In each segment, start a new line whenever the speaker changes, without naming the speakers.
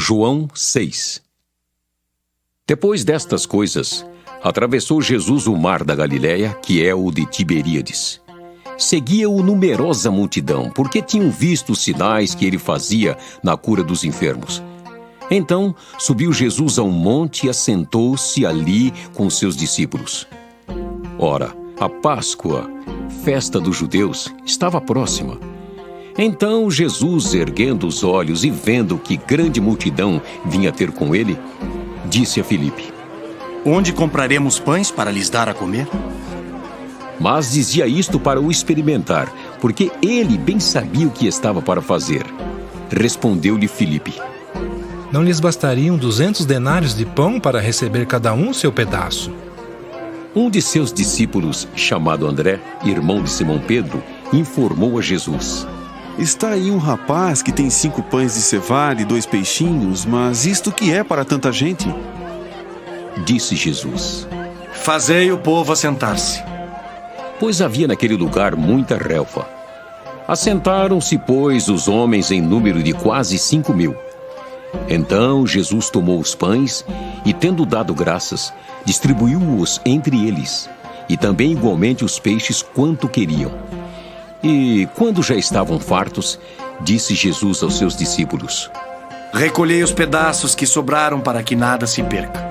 João 6. Depois destas coisas, atravessou Jesus o mar da Galileia, que é o de Tiberíades. Seguia-o numerosa multidão, porque tinham visto os sinais que ele fazia na cura dos enfermos. Então, subiu Jesus a um monte e assentou-se ali com seus discípulos. Ora, a Páscoa, festa dos judeus, estava próxima. Então Jesus, erguendo os olhos e vendo que grande multidão vinha ter com ele, disse a Filipe:
Onde compraremos pães para lhes dar a comer?
Mas dizia isto para o experimentar, porque ele bem sabia o que estava para fazer. Respondeu-lhe Filipe:
Não lhes bastariam 200 denários de pão para receber cada um seu pedaço?
Um de seus discípulos, chamado André, irmão de Simão Pedro, informou a Jesus:
Está aí um rapaz que tem 5 pães de cevada e 2 peixinhos, mas isto que é para tanta gente?
Disse Jesus:
Fazei o povo assentar-se.
Pois havia naquele lugar muita relva. Assentaram-se, pois, os homens em número de quase 5.000. Então Jesus tomou os pães e, tendo dado graças, distribuiu-os entre eles, e também igualmente os peixes quanto queriam. E, quando já estavam fartos, disse Jesus aos seus discípulos:
Recolhei os pedaços que sobraram para que nada se perca.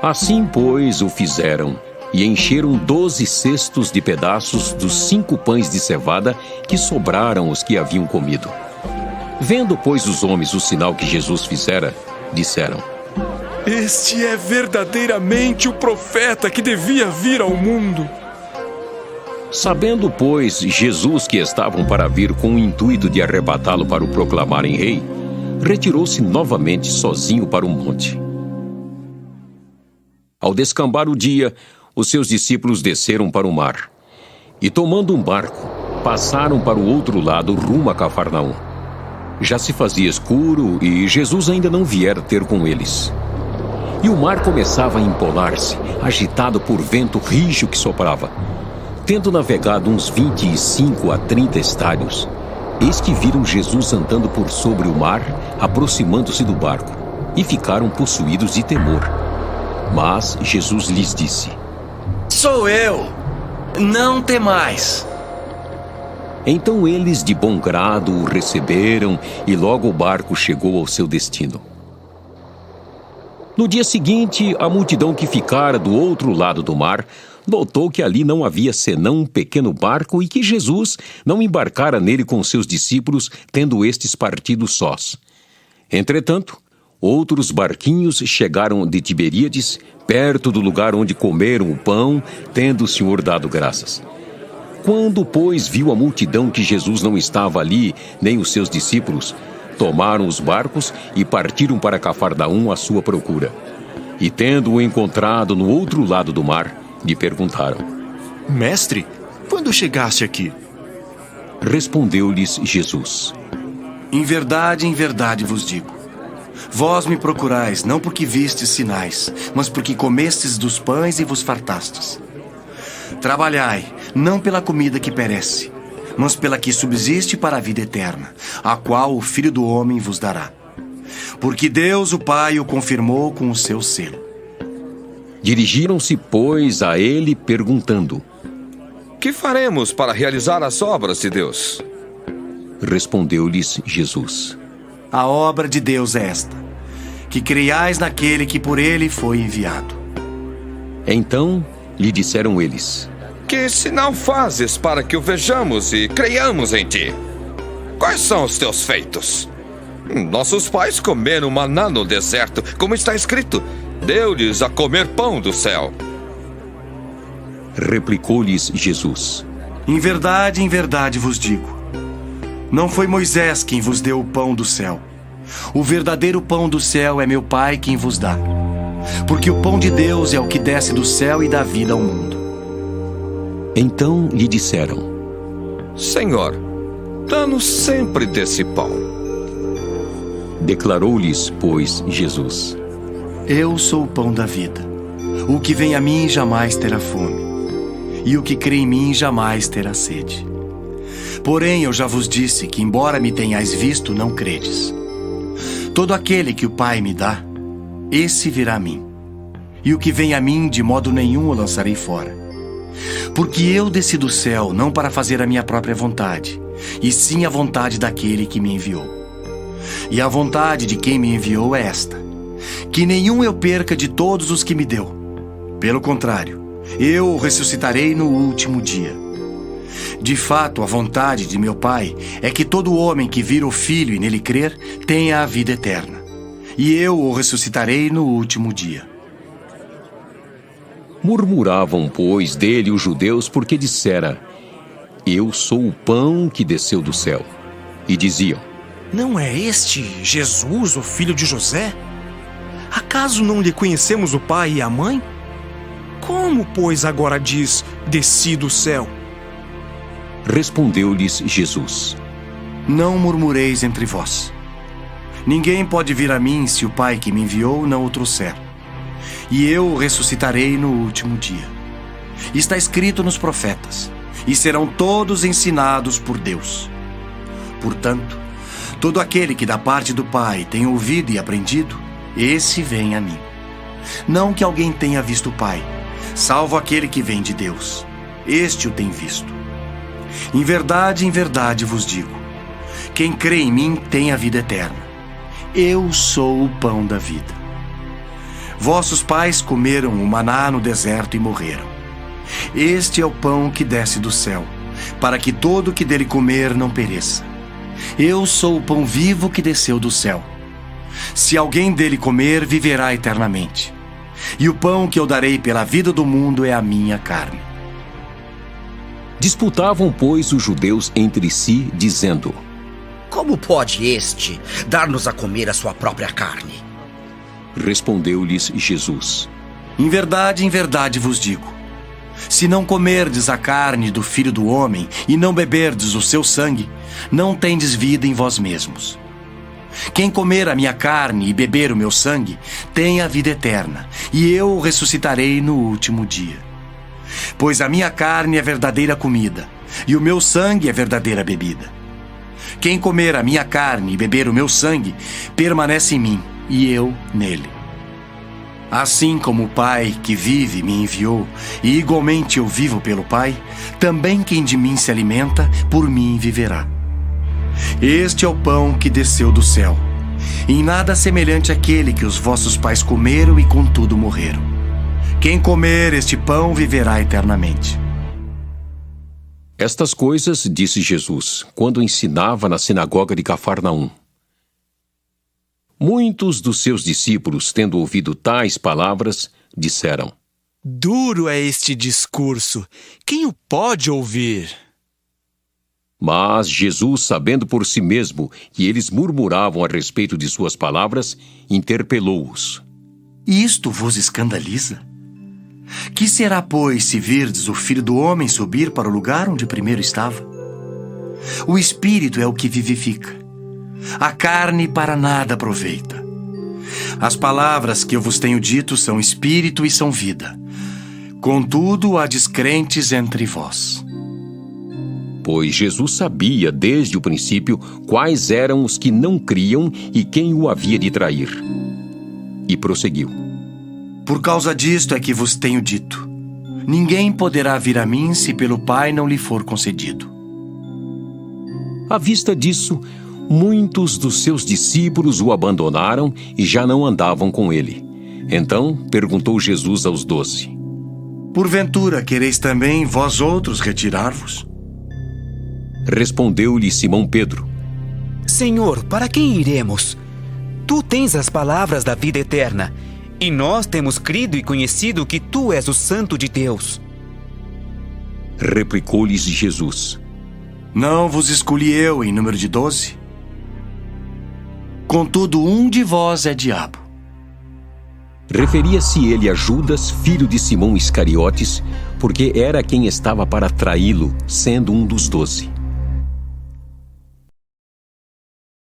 Assim, pois, o fizeram, e encheram 12 cestos de pedaços dos 5 pães de cevada que sobraram os que haviam comido. Vendo, pois, os homens o sinal que Jesus fizera, disseram:
Este é verdadeiramente o profeta que devia vir ao mundo.
Sabendo, pois, Jesus que estavam para vir com o intuito de arrebatá-lo para o proclamarem rei, retirou-se novamente sozinho para o monte. Ao descambar o dia, os seus discípulos desceram para o mar, e tomando um barco, passaram para o outro lado rumo a Cafarnaum. Já se fazia escuro e Jesus ainda não viera ter com eles. E o mar começava a empolar-se, agitado por vento rijo que soprava. Tendo navegado uns 25 a 30 estádios, eis que viram Jesus andando por sobre o mar, aproximando-se do barco, e ficaram possuídos de temor. Mas Jesus lhes disse:
Sou eu, não temais.
Então eles de bom grado o receberam, e logo o barco chegou ao seu destino. No dia seguinte, a multidão que ficara do outro lado do mar notou que ali não havia senão um pequeno barco e que Jesus não embarcara nele com seus discípulos, tendo estes partido sós. Entretanto, outros barquinhos chegaram de Tiberíades, perto do lugar onde comeram o pão, tendo o Senhor dado graças. Quando, pois, viu a multidão que Jesus não estava ali, nem os seus discípulos, tomaram os barcos e partiram para Cafarnaum à sua procura. E tendo-o encontrado no outro lado do mar, lhe perguntaram:
Mestre, quando chegaste aqui?
Respondeu-lhes Jesus:
Em verdade vos digo, vós me procurais não porque vistes sinais, mas porque comestes dos pães e vos fartastes. Trabalhai, não pela comida que perece, mas pela que subsiste para a vida eterna, a qual o Filho do Homem vos dará. Porque Deus, o Pai, o confirmou com o seu selo.
Dirigiram-se, pois, a ele, perguntando:
Que faremos para realizar as obras de Deus?
Respondeu-lhes Jesus:
A obra de Deus é esta, que creiais naquele que por ele foi enviado.
Então lhe disseram eles:
Que sinal fazes para que o vejamos e creiamos em ti? Quais são os teus feitos? Nossos pais comeram maná no deserto, como está escrito: deu-lhes a comer pão do céu.
Replicou-lhes Jesus:
Em verdade vos digo, não foi Moisés quem vos deu o pão do céu. O verdadeiro pão do céu é meu Pai quem vos dá. Porque o pão de Deus é o que desce do céu e dá vida ao mundo.
Então lhe disseram:
Senhor, dá-nos sempre desse pão.
Declarou-lhes, pois, Jesus:
Eu sou o pão da vida. O que vem a mim jamais terá fome, e o que crê em mim jamais terá sede. Porém, eu já vos disse que, embora me tenhais visto, não credes. Todo aquele que o Pai me dá, esse virá a mim. E o que vem a mim, de modo nenhum o lançarei fora. Porque eu desci do céu não para fazer a minha própria vontade, e sim a vontade daquele que me enviou. E a vontade de quem me enviou é esta: que nenhum eu perca de todos os que me deu. Pelo contrário, eu o ressuscitarei no último dia. De fato, a vontade de meu Pai é que todo homem que vir o Filho e nele crer tenha a vida eterna. E eu o ressuscitarei no último dia.
Murmuravam, pois, dele os judeus, porque dissera: Eu sou o pão que desceu do céu. E diziam:
Não é este Jesus, o filho de José? Acaso não lhe conhecemos o pai e a mãe? Como, pois, agora diz, desci do céu?
Respondeu-lhes Jesus:
Não murmureis entre vós. Ninguém pode vir a mim se o Pai que me enviou não o trouxer. E eu o ressuscitarei no último dia. Está escrito nos profetas: e serão todos ensinados por Deus. Portanto, todo aquele que da parte do Pai tem ouvido e aprendido, esse vem a mim. Não que alguém tenha visto o Pai, salvo aquele que vem de Deus. Este o tem visto. Em verdade vos digo: quem crê em mim tem a vida eterna. Eu sou o pão da vida. Vossos pais comeram o maná no deserto e morreram. Este é o pão que desce do céu, para que todo que dele comer não pereça. Eu sou o pão vivo que desceu do céu. Se alguém dele comer, viverá eternamente. E o pão que eu darei pela vida do mundo é a minha carne.
Disputavam, pois, os judeus entre si, dizendo:
Como pode este dar-nos a comer a sua própria carne?
Respondeu-lhes Jesus:
em verdade vos digo: se não comerdes a carne do Filho do Homem e não beberdes o seu sangue, não tendes vida em vós mesmos. Quem comer a minha carne e beber o meu sangue, tem a vida eterna, e eu o ressuscitarei no último dia. Pois a minha carne é verdadeira comida, e o meu sangue é verdadeira bebida. Quem comer a minha carne e beber o meu sangue, permanece em mim, e eu nele. Assim como o Pai que vive me enviou, e igualmente eu vivo pelo Pai, também quem de mim se alimenta, por mim viverá. Este é o pão que desceu do céu, em nada semelhante àquele que os vossos pais comeram e contudo morreram. Quem comer este pão viverá eternamente.
Estas coisas disse Jesus, quando ensinava na sinagoga de Cafarnaum. Muitos dos seus discípulos, tendo ouvido tais palavras, disseram:
Duro é este discurso. Quem o pode ouvir?
Mas Jesus, sabendo por si mesmo que eles murmuravam a respeito de suas palavras, interpelou-os:
Isto vos escandaliza? Que será, pois, se virdes o Filho do Homem subir para o lugar onde primeiro estava? O Espírito é o que vivifica. A carne para nada aproveita. As palavras que eu vos tenho dito são espírito e são vida. Contudo, há descrentes entre vós.
Pois Jesus sabia desde o princípio quais eram os que não criam e quem o havia de trair. E prosseguiu:
Por causa disto é que vos tenho dito: ninguém poderá vir a mim se pelo Pai não lhe for concedido.
À vista disso, muitos dos seus discípulos o abandonaram e já não andavam com ele. Então perguntou Jesus aos 12:
Porventura quereis também vós outros retirar-vos?
Respondeu-lhe Simão Pedro:
Senhor, para quem iremos? Tu tens as palavras da vida eterna, e nós temos crido e conhecido que tu és o Santo de Deus.
Replicou-lhes Jesus:
Não vos escolhi eu em número de 12? Contudo, um de vós é diabo.
Referia-se ele a Judas, filho de Simão Iscariotes, porque era quem estava para traí-lo, sendo um dos 12.